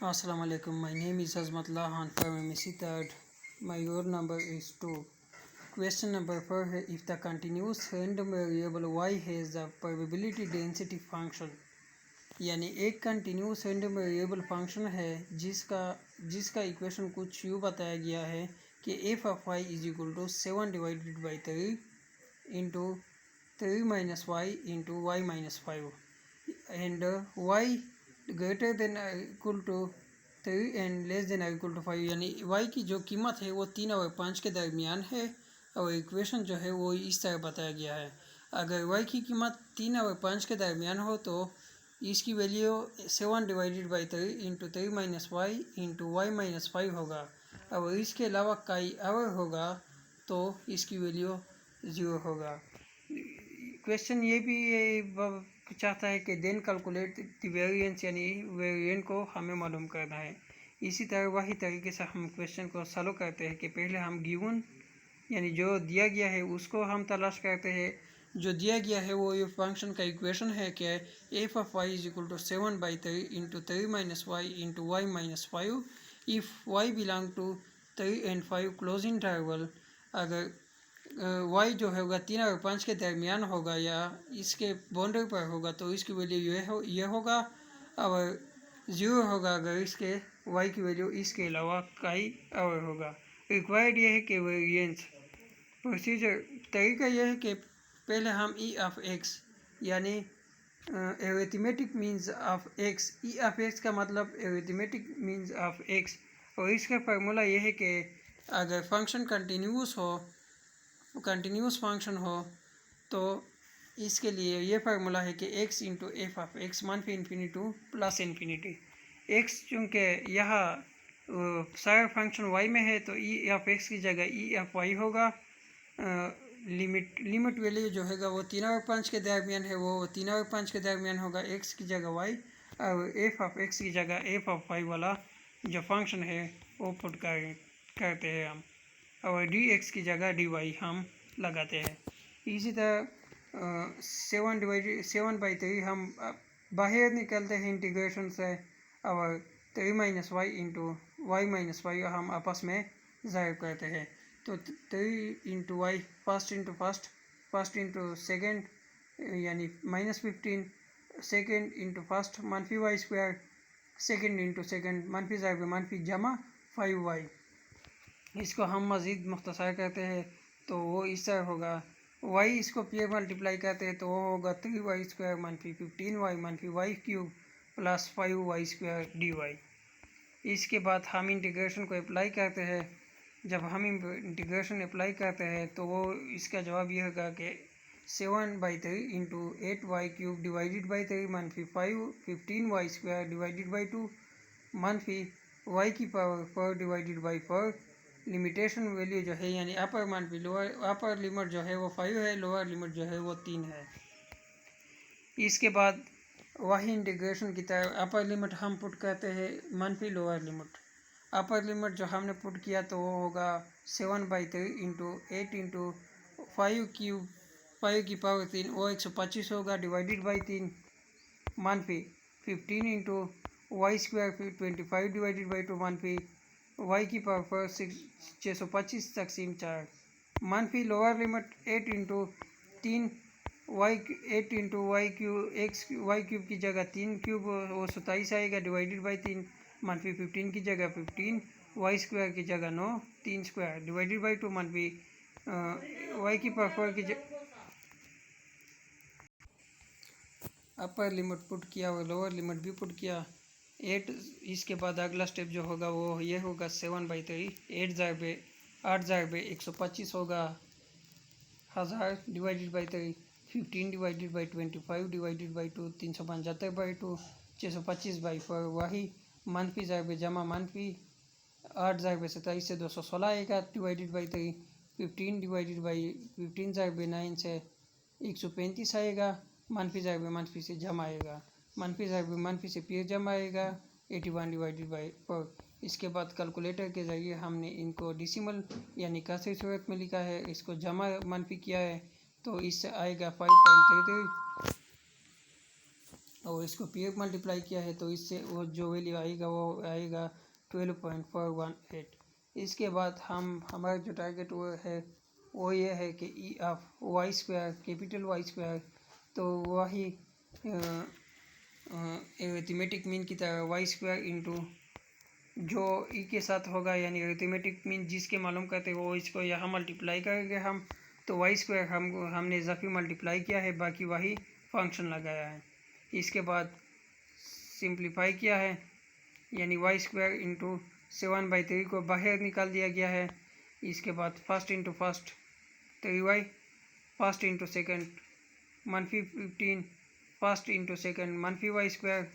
Assalamu alaikum. My name is Azmatullah Khan from MSc third. My roll number is 2. Question number 4 है if the continuous random variable y has the probability density function, यानी एक continuous random variable function है जिसका equation कुछ यूँ बताया गया है कि F of Y is equal to 7 divided by 3 into 3 minus Y into Y minus 5 and Y greater than equal to 3 and less than equal to 5, यानी y की जो कीमत है वो 3 और 5 के दरमियान है। और इक्वेशन जो है वो इस तरह बताया गया है। अगर y की कीमत 3 और 5 के दरमियान हो तो इसकी value 7 divided by 3 into 3 minus Y into Y minus 5 होगा। और इसके अलावा कई और होगा तो इसकी वैल्यू 0 होगा। क्वेश्चन ये भी चाहता है कि देन कैलकुलेट द वेरिएंस, यानी वेरिएंट को हमें मालूम करना है। इसी तरह वही तरीके से हम क्वेश्चन को सॉल्व करते हैं कि पहले हम गिवन यानी जो दिया गया है उसको हम तलाश करते हैं। जो दिया गया है वो ये फंक्शन का इक्वेशन है कि F of Y is equal to 7 by 3 into 3 minus Y into Y minus 5 if Y belong to 3 and 5 close interval. अगर y जो होगा 3 और 5 के दरमियान होगा या इसके बाउंड्री पर होगा तो इसकी वैल्यू ये होगा और 0 होगा अगर इसके y की वैल्यू इसके अलावा कई और होगा। रिक्वायर्ड ये है कि वेरिएंस प्रोसीजर तरीका यह है कि पहले हम ई ऑफ एक्स यानी arithmetic means of x, E of x का मतलब एरिथमेटिक मीन्स ऑफ एक्स, और इसका फार्मूला यह है कि अगर फंक्शन कंटिन्यूस फंक्शन हो तो इसके लिए ये फार्मूला है कि x into f of x मनफी infinity to plus infinity. X चूँकि यहाँ सारा फंक्शन y में है तो ई ऑफ एक्स की जगह ई ऑफ वाई होगा। लिमिट वैल्यू जो है वो 3 और 5 के दरमियान है, वो 3 और 5 के दरमियान होगा। x की जगह y और एफ ऑफ एक्स की जगह एफ ऑफ वाई वाला जो फंक्शन है वो पुट करते हैं हम, और डी एक्स की जगह डी वाई हम लगाते हैं। इसी तरह 7 बाई 3 हम बाहर निकलते हैं इंटीग्रेशन से, और 3 minus Y into Y minus Y हम आपस में ज़ाहिर करते हैं। तो 3 into Y first into second यानी -15, सेकेंड इंटू फर्स्ट मनफी Y square, second into second मनफी ज़ाहिर मनफी जमा 5y। इसको हम मज़ीद मुख्तसर करते हैं तो वो इस तरह होगा। y इसको पे मल्टीप्लाई करते हैं तो वो होगा 3y स्क्वायर मनफी 15y मनफी Y cube plus 5y square dy। इसके बाद हम इंटीग्रेशन को अप्लाई करते हैं। जब हम इंटीग्रेशन अप्लाई करते हैं तो वो इसका जवाब ये होगा कि 7 by 3 into 8y cube divided by 3 मनफी 15y स्क्वायर डिवाइडेड बाई 2 मनफी y की power 4 divided by 4। Limitation value जो है यानी अपर मनफी लोअर, अपर लिमिट जो है वो 5 है, लोअर लिमिट जो है वो 3 है। इसके बाद वही इंटीग्रेशन की तरह अपर लिमिट हम पुट करते हैं मनफी लोअर लिमिट। अपर लिमिट जो हमने पुट किया तो वो होगा 7 बाई 3 इंटू 8 इंटू 5 क्यूब 5 की पावर 3 वो 125 होगा डिवाइडेड बाई 3 मनफी 15 into Y square 25 divided by 2 मनफी वाई की पावर 625 तकसीम 4 मनफी lower limit 8 into 3 Y 8 into Y cube X Y cube की जगह 3 क्यूब वो 27 आएगा डिवाइडेड बाई 3 मनफी 15 की जगह 15 वाई स्क्वायर की जगह 9 3 स्क्वायर डिवाइडेड बाई 2 मनफी वाई की पावर की अपर लिमिट पुट किया और लोअर लिमिट भी पुट किया 8। इसके बाद अगला स्टेप जो होगा वो ये होगा 7 बाई 3 8 125 होगा 1000 divided by 3 15 divided by 25 divided by 2 375 by 2 625 by 4 वही मनफी ज़ारबे जमा मनफी 8 ज़ारबे 27 से 216 आएगा डिवाइडेड बाई 3 15 डिवाइडेड बाई 15 ज़ारबे 9 से 135 आएगा मनफी ज़ारबे मनफी से जमा आएगा मनफी ज़ारबे मनफी से फिर जमा आएगा 81 डिवाइडेड बाई 4। इसके बाद कैलकुलेटर के ज़रिए हमने इनको डिसिमल यानी कसरी सूरत में लिखा है, इसको जमा मनफी किया है तो इससे आएगा 5.33 और इसको पी मल्टीप्लाई किया है तो इससे वो जो वैल्यू आएगा वो आएगा 12.418। इसके बाद हमारा जो टारगेट वो ये है कि E of Y square capital Y square, तो वही अरिथमेटिक मीन की तरह वाई स्क्वायर इंटू जो ई के साथ होगा, यानी अरिथमेटिक मीन जिसके मालूम करते वो इसको यहाँ मल्टीप्लाई करेंगे हम, तो वाई स्क्वायर हमने इजाफी मल्टीप्लाई किया है, बाकी वही फंक्शन लगाया है। इसके बाद सिंप्लीफाई किया है, यानी वाई स्क्वायर इंटू 7/3 को बाहर निकाल दिया गया है। इसके बाद first into first 3y, first into second -15, first into second -y square,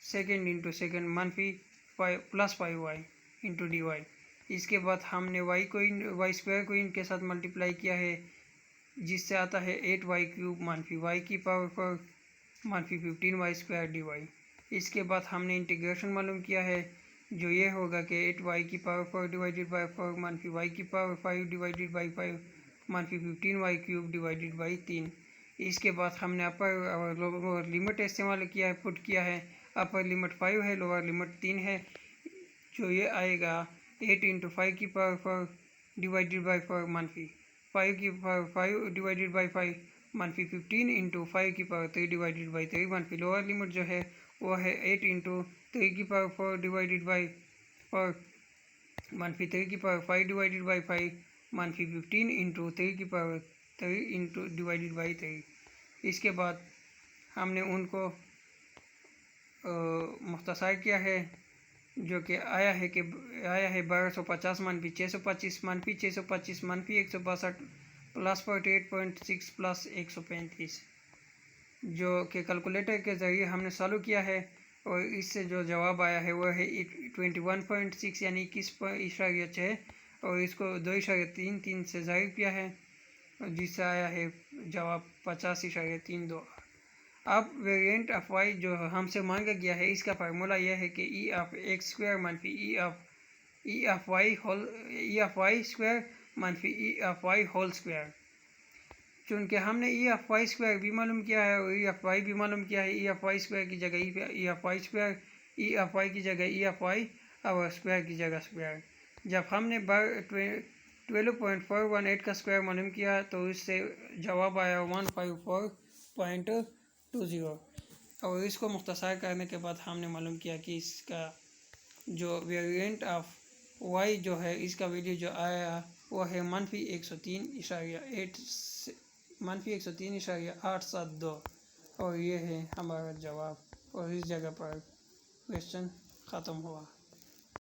second into second +5y into dy। इसके बाद हमने वाई स्क्वायर को इनके साथ मल्टीप्लाई किया है, जिससे आता है 8y³ -y की पावर 4 -15y स्क्वायर dy। इसके बाद हमने इंटीग्रेशन मालूम किया है, जो ये होगा कि 8y की पावर 4 डिवाइडेड बाई 4 -y की power 5 divided by 5 -15y³ divided by 3। इसके बाद हमने अपर और लोअर लिमिट इस्तेमाल किया है, पुट किया है। अपर लिमिट 5 है, लोअर लिमिट 3 है, जो ये आएगा 8 इंटू 5 की पावर 4 डिवाइडेड बाई 4 -5 की पावर 5 डिवाइडेड बाई 5 -15 इंटू 5 की power 3 divided by 3 lower limit जो है वो है 8 इंटू 3 की पावर 4 डिवाइडेड बाई 4 -3 की पावर 5 डिवाइडेड बाई 5 -15 इंटू 3 की पावर 3 इंटू डिवाइडेड बाई 3। इसके बाद हमने उनको मुख्तसर किया है, जो कि आया है 1250 -625 -625 -162 +48.6 +135, जो कि कैलकुलेटर के ज़रिए हमने सॉल्व किया है। और इससे जो जवाब आया है वो है 21.6 यानी 21.6, और इसको 2.33 से ज़ाहिर किया है, जिससे आया है जवाब 50.32। अब वेरिएंट ऑफ वाई जो हमसे मांगा गया है, इसका फार्मूला यह है कि ई ऑफ एक्स स्क्वायर मनफी ई ऑफ वाई स्क्वायर मनफी E of Y whole square. चूँकि हमने ई ऑफ वाई स्क्वायर भी मालूम किया है और ई ऑफ वाई भी मालूम किया है, ई ऑफ वाई स्क्वायर की जगह E of Y square, E of Y की जगह ई ऑफ वाई और स्क्वायर की जगह स्क्वायर। जब हमने 12.418 का स्क्वायर मालूम किया तो इससे जवाब आया 154.20। और इसको मुख्तसर करने के बाद हमने मालूम किया कि इसका जो वेरिएंट ऑफ वाई जो है, इसका वैल्यू जो आया वो है -103.872, और ये है हमारा जवाब। और इस जगह पर क्वेश्चन ख़त्म हुआ।